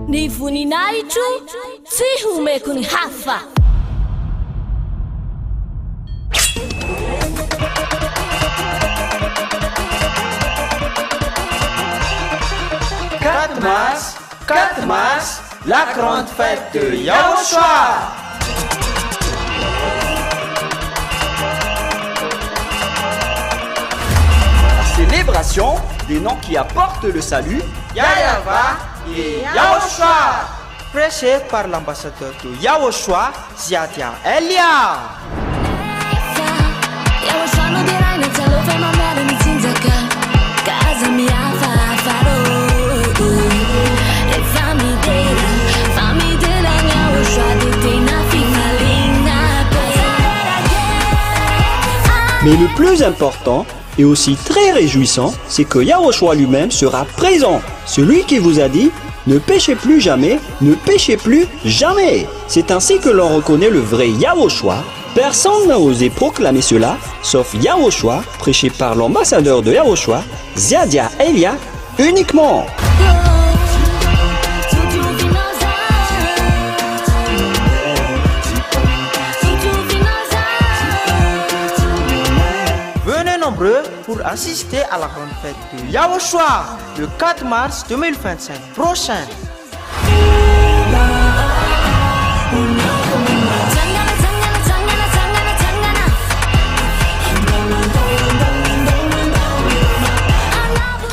Ni voninahitro tsy homeko ny hafa. Quatre mars, la grande fête de Yaoshua. La célébration des noms qui apportent le salut, Yahyawa et Yaoshua. Prêché par l'ambassadeur de Yaoshua, Ziadia Elia. Mais le plus important et aussi très réjouissant, c'est que Yaoshua lui-même sera présent. Celui qui vous a dit « Ne péchez plus jamais, ne péchez plus jamais ». C'est ainsi que l'on reconnaît le vrai Yaoshua. Personne n'a osé proclamer cela, sauf Yaoshua, prêché par l'ambassadeur de Yaoshua, Ziadia Elia, uniquement. Venez nombreux pour assister à la grande fête de Yaoshua le 4 mars 2025 prochain.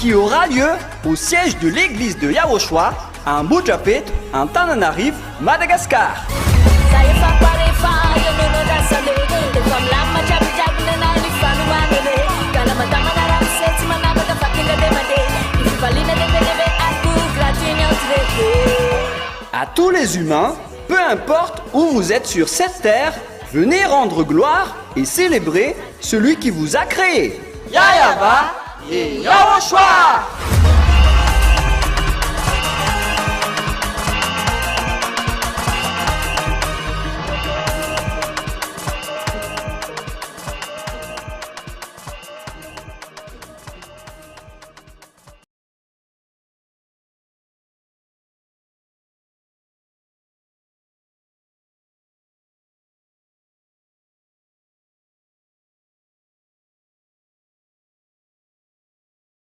Qui aura lieu au siège de l'église de Yaoshua à Mbujapet, en Tananarive, Madagascar. À tous les humains, peu importe où vous êtes sur cette terre, venez rendre gloire et célébrer celui qui vous a créé. Yahyawa et Yaoshua.